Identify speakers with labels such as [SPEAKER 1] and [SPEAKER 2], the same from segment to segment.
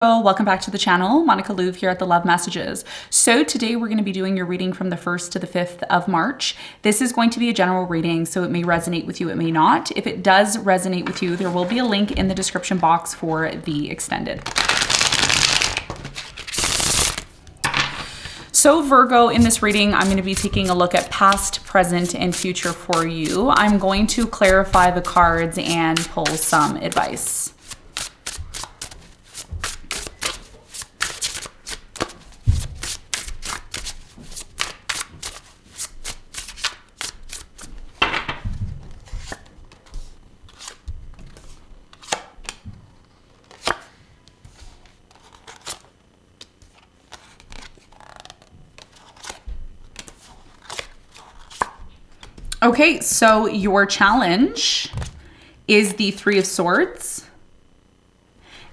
[SPEAKER 1] Welcome back to the channel. Monica Louv here at the Love Messages. So today we're going to be doing your reading from the 1st to the 5th of March. This is going to be a general reading, so it may resonate with you, it may not. If it does resonate with you, there will be a link in the description box for the extended. So Virgo, in this reading, I'm going to be taking a look at past, present, and future for you. I'm going to clarify the cards and pull some advice. Okay, so your challenge is the Three of Swords.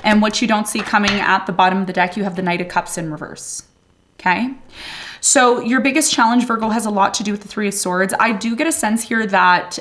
[SPEAKER 1] And what you don't see coming at the bottom of the deck, you have the Knight of Cups in reverse. Okay? So your biggest challenge, Virgo, has a lot to do with the Three of Swords. I do get a sense here that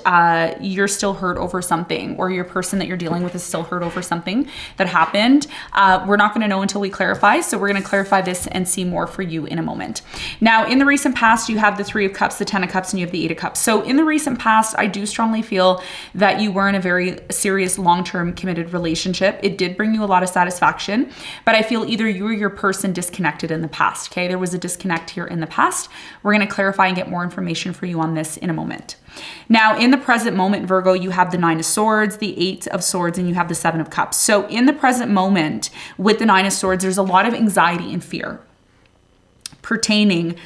[SPEAKER 1] you're still hurt over something, or your person that you're dealing with is still hurt over something that happened. We're not going to know until we clarify. So we're going to clarify this and see more for you in a moment. Now, in the recent past, you have the Three of Cups, the Ten of Cups, and you have the Eight of Cups. So in the recent past, I do strongly feel that you were in a very serious, long-term committed relationship. It did bring you a lot of satisfaction, but I feel either you or your person disconnected in the past. Okay, there was a disconnect here in the past. We're going to clarify and get more information for you on this in a moment. Now, in the present moment, Virgo, you have the Nine of Swords, the Eight of Swords, and you have the Seven of Cups. So in the present moment with the Nine of Swords, there's a lot of anxiety and fear pertaining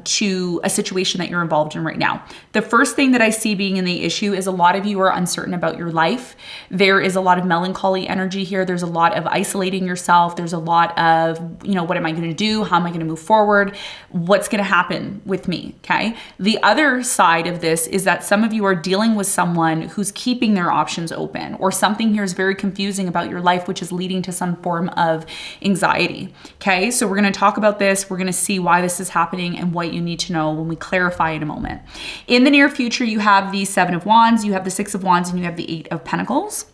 [SPEAKER 1] to a situation that you're involved in right now. The first thing that I see being in the issue is a lot of you are uncertain about your life. There is a lot of melancholy energy here. There's a lot of isolating yourself. There's a lot of, what am I going to do? How am I going to move forward? What's going to happen with me? Okay. The other side of this is that some of you are dealing with someone who's keeping their options open, or something here is very confusing about your life, which is leading to some form of anxiety. Okay. So we're going to talk about this. We're going to see why this is happening and what you need to know when we clarify in a moment. In the near future, you have the Seven of Wands, you have the Six of Wands, and you have the Eight of Pentacles.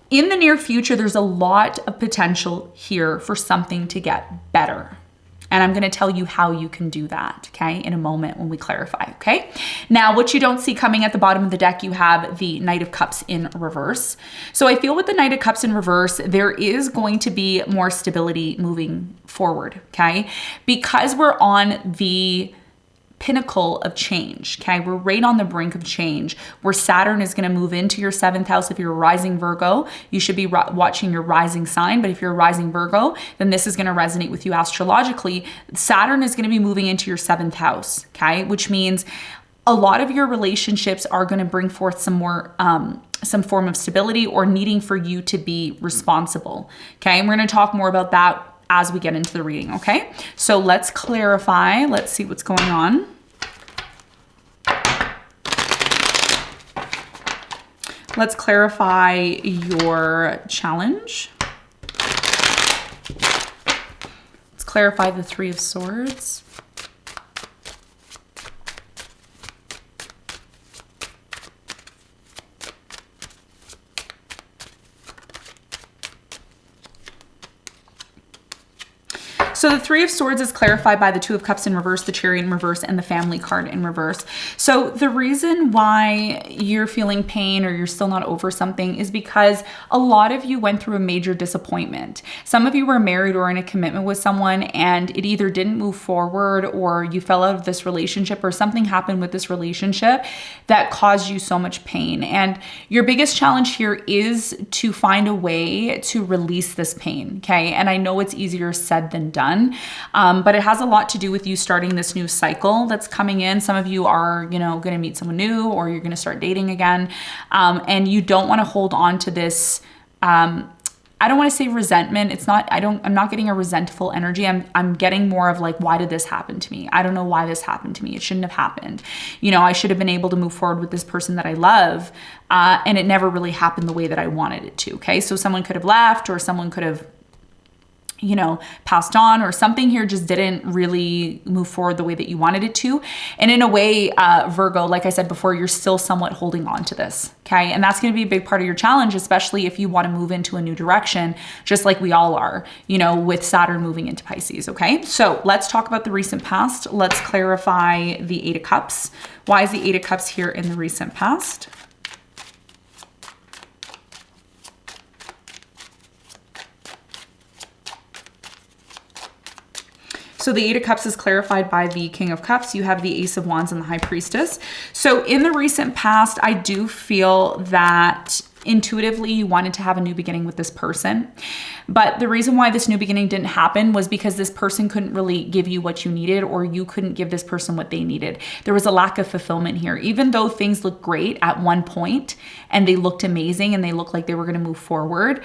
[SPEAKER 1] In the near future, there's a lot of potential here for something to get better. And I'm going to tell you how you can do that, okay, in a moment when we clarify, okay? Now, what you don't see coming at the bottom of the deck, you have the Knight of Cups in reverse. So I feel with the Knight of Cups in reverse, there is going to be more stability moving forward, okay? Because we're on the pinnacle of change, okay? We're right on the brink of change, where Saturn is going to move into your 7th house. If you're a rising Virgo, you should be watching your rising sign. But if you're a rising Virgo, then this is going to resonate with you astrologically. Saturn is going to be moving into your 7th house, okay? Which means a lot of your relationships are going to bring forth some more, some form of stability, or needing for you to be responsible, okay? And we're going to talk more about that as we get into the reading, okay? So let's clarify. Let's see what's going on. Let's clarify your challenge. Let's clarify the Three of Swords. So the Three of Swords is clarified by the Two of Cups in reverse, the Chariot in reverse, and the Family card in reverse. So the reason why you're feeling pain, or you're still not over something, is because a lot of you went through a major disappointment. Some of you were married or in a commitment with someone, and it either didn't move forward, or you fell out of this relationship, or something happened with this relationship that caused you so much pain. And your biggest challenge here is to find a way to release this pain, okay? And I know it's easier said than done. But it has a lot to do with you starting this new cycle that's coming in. Some of you are, going to meet someone new, or you're going to start dating again. And you don't want to hold on to this. I don't want to say resentment. It's not, I'm not getting a resentful energy. I'm getting more of like, why did this happen to me? I don't know why this happened to me. It shouldn't have happened. I should have been able to move forward with this person that I love. And it never really happened the way that I wanted it to. Okay. So someone could have left, or someone could have passed on, or something here just didn't really move forward the way that you wanted it to. And in a way, Virgo, like I said before, you're still somewhat holding on to this. Okay. And that's going to be a big part of your challenge, especially if you want to move into a new direction, just like we all are, with Saturn moving into Pisces. Okay. So let's talk about the recent past. Let's clarify the Eight of Cups. Why is the Eight of Cups here in the recent past? So the Eight of Cups is clarified by the King of Cups. You have the Ace of Wands and the High Priestess. So in the recent past, I do feel that intuitively you wanted to have a new beginning with this person. But the reason why this new beginning didn't happen was because this person couldn't really give you what you needed, or you couldn't give this person what they needed. There was a lack of fulfillment here. Even though things looked great at one point and they looked amazing and they looked like they were going to move forward,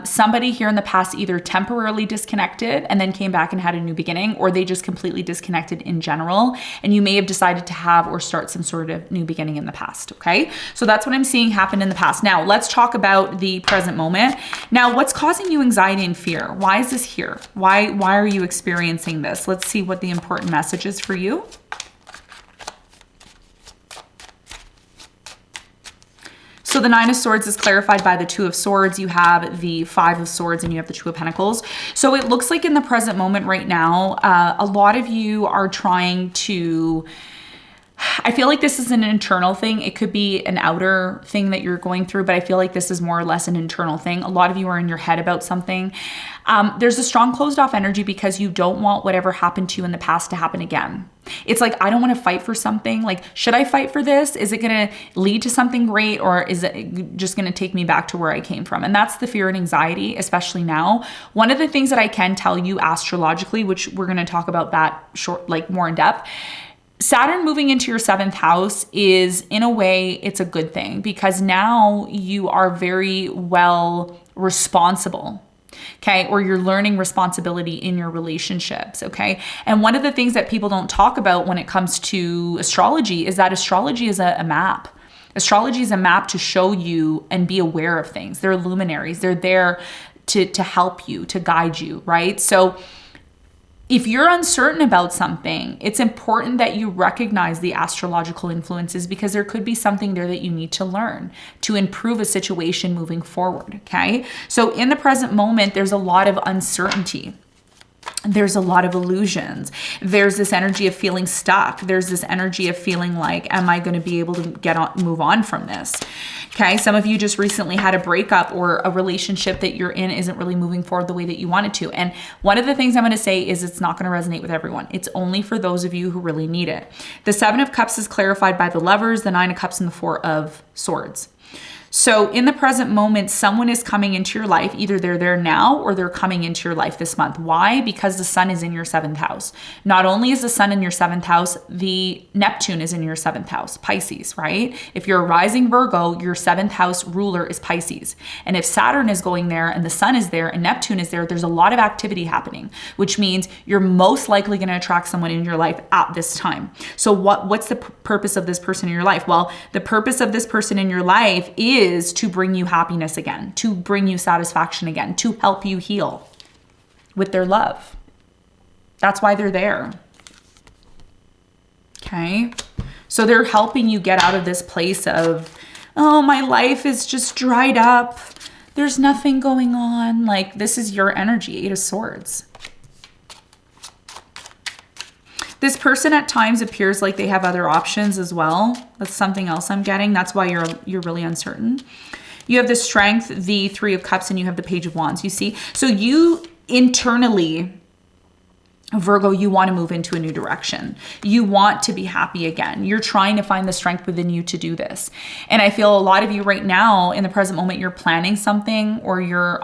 [SPEAKER 1] somebody here in the past either temporarily disconnected and then came back and had a new beginning, or they just completely disconnected in general. And you may have decided to have or start some sort of new beginning in the past. Okay. So that's what I'm seeing happen in the past. Now let's talk about the present moment. Now, what's causing you anxiety and fear? Why is this here? Why are you experiencing this? Let's see what the important message is for you. So the Nine of Swords is clarified by the Two of Swords. You have the Five of Swords and you have the Two of Pentacles. So it looks like in the present moment right now, a lot of you are trying to, I feel like this is an internal thing. It could be an outer thing that you're going through, but I feel like this is more or less an internal thing. A lot of you are in your head about something. There's a strong closed off energy because you don't want whatever happened to you in the past to happen again. It's like, I don't want to fight for something. Like, should I fight for this? Is it going to lead to something great, or is it just going to take me back to where I came from? And that's the fear and anxiety, especially now. One of the things that I can tell you astrologically, which we're going to talk about that more in depth, Saturn moving into your 7th house is, in a way, it's a good thing, because now you are very well responsible. Okay. Or you're learning responsibility in your relationships. Okay. And one of the things that people don't talk about when it comes to astrology is that astrology is a map. Astrology is a map to show you and be aware of things. They're luminaries. They're there to help you, to guide you. Right. So if you're uncertain about something, it's important that you recognize the astrological influences, because there could be something there that you need to learn to improve a situation moving forward, okay? So in the present moment, there's a lot of uncertainty. There's a lot of illusions. There's this energy of feeling stuck. There's this energy of feeling like, am I going to be able to move on from this? Okay. Some of you just recently had a breakup, or a relationship that you're in isn't really moving forward the way that you wanted to. And one of the things I'm going to say is it's not going to resonate with everyone. It's only for those of you who really need it. The Seven of Cups is clarified by the Lovers, the Nine of Cups, and the Four of Swords. So in the present moment, someone is coming into your life. Either they're there now or they're coming into your life this month. Why? Because the sun is in your 7th house. Not only is the sun in your 7th house, the Neptune is in your 7th house, Pisces, right? If you're a rising Virgo, your 7th house ruler is Pisces. And if Saturn is going there and the sun is there and Neptune is there, there's a lot of activity happening, which means you're most likely going to attract someone in your life at this time. So what's the purpose of this person in your life? Well, the purpose of this person in your life is to bring you happiness again, to bring you satisfaction again, to help you heal with their love. That's why they're there. Okay. So they're helping you get out of this place of, oh, my life is just dried up. There's nothing going on. Like, this is your energy, Eight of Swords. This person at times appears like they have other options as well. That's something else I'm getting. That's why you're really uncertain. You have the Strength, the Three of Cups, and you have the Page of Wands, you see? So you internally, Virgo, you want to move into a new direction. You want to be happy again. You're trying to find the strength within you to do this. And I feel a lot of you right now in the present moment, you're planning something, or you're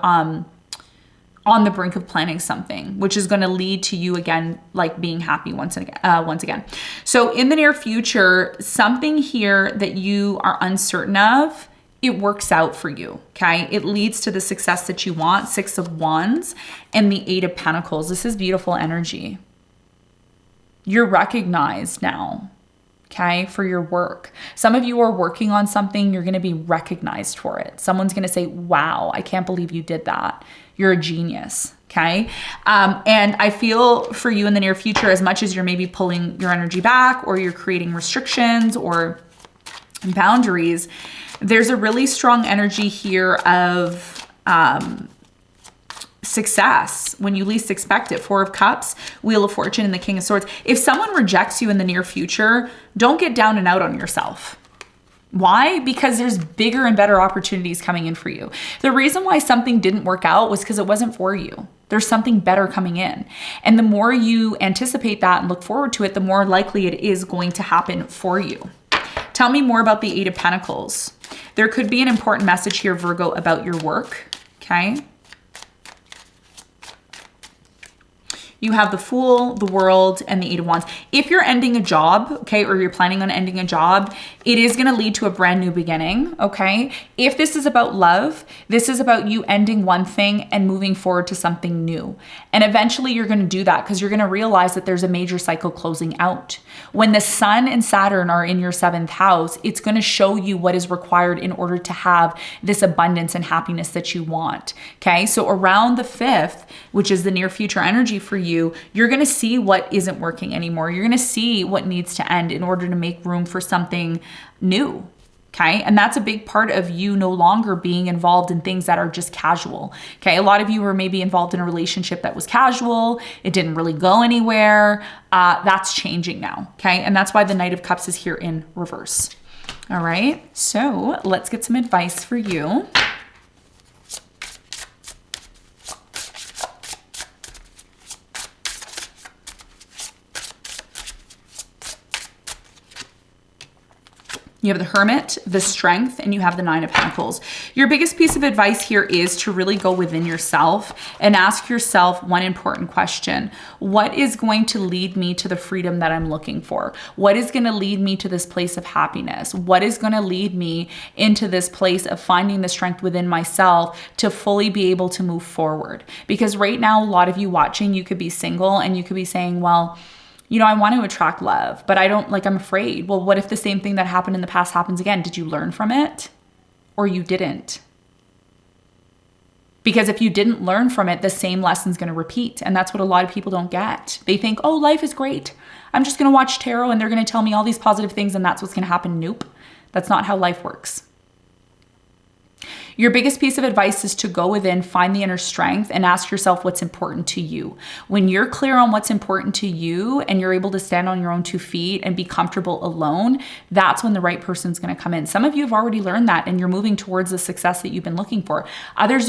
[SPEAKER 1] on the brink of planning something, which is going to lead to you again, like being happy once again. So in the near future, something here that you are uncertain of, it works out for you. Okay. It leads to the success that you want. Six of Wands and the Eight of Pentacles. This is beautiful energy. You're recognized now. Okay, for your work. Some of you are working on something, you're going to be recognized for it. Someone's going to say, wow, I can't believe you did that. You're a genius. Okay. And I feel for you in the near future, as much as you're maybe pulling your energy back or you're creating restrictions or boundaries, there's a really strong energy here of success when you least expect it. Four of Cups, Wheel of Fortune, and the King of Swords. If someone rejects you in the near future, don't get down and out on yourself. Why? Because there's bigger and better opportunities coming in for you. The reason why something didn't work out was because it wasn't for you. There's something better coming in. And the more you anticipate that and look forward to it, the more likely it is going to happen for you. Tell me more about the Eight of Pentacles. There could be an important message here, Virgo, about your work. Okay. You have the Fool, the World, and the Eight of Wands. If you're ending a job, okay, or you're planning on ending a job, it is going to lead to a brand new beginning, okay? If this is about love, this is about you ending one thing and moving forward to something new. And eventually you're going to do that because you're going to realize that there's a major cycle closing out. When the Sun and Saturn are in your 7th house, it's going to show you what is required in order to have this abundance and happiness that you want, okay? So around the 5th, which is the near future energy for you, you're going to see what isn't working anymore. You're going to see what needs to end in order to make room for something new. Okay. And that's a big part of you no longer being involved in things that are just casual. Okay. A lot of you were maybe involved in a relationship that was casual. It didn't really go anywhere. That's changing now. Okay. And that's why the Knight of Cups is here in reverse. All right. So let's get some advice for you. You have the Hermit, the Strength, and you have the Nine of Pentacles. Your biggest piece of advice here is to really go within yourself and ask yourself one important question. What is going to lead me to the freedom that I'm looking for? What is going to lead me to this place of happiness? What is going to lead me into this place of finding the strength within myself to fully be able to move forward? Because right now, a lot of you watching, you could be single and you could be saying, well, you know, I want to attract love, but I'm afraid. Well, what if the same thing that happened in the past happens again? Did you learn from it or you didn't? Because if you didn't learn from it, the same lesson's going to repeat. And that's what a lot of people don't get. They think, oh, life is great. I'm just going to watch tarot and they're going to tell me all these positive things and that's what's going to happen. Nope. That's not how life works. Your biggest piece of advice is to go within, find the inner strength, and ask yourself what's important to you. When you're clear on what's important to you and you're able to stand on your own 2 feet and be comfortable alone, that's when the right person's going to come in. Some of you have already learned that and you're moving towards the success that you've been looking for. Others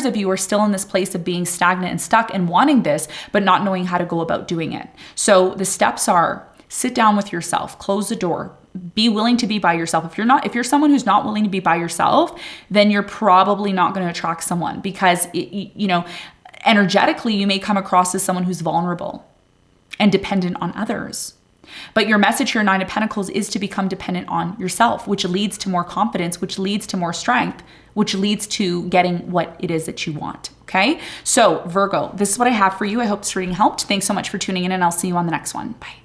[SPEAKER 1] of you are still in this place of being stagnant and stuck and wanting this, but not knowing how to go about doing it. So the steps are: sit down with yourself, close the door, be willing to be by yourself. If you're someone who's not willing to be by yourself, then you're probably not going to attract someone because, energetically, you may come across as someone who's vulnerable and dependent on others. But your message here, Nine of Pentacles, is to become dependent on yourself, which leads to more confidence, which leads to more strength, which leads to getting what it is that you want. Okay. So Virgo, this is what I have for you. I hope this reading helped. Thanks so much for tuning in and I'll see you on the next one. Bye.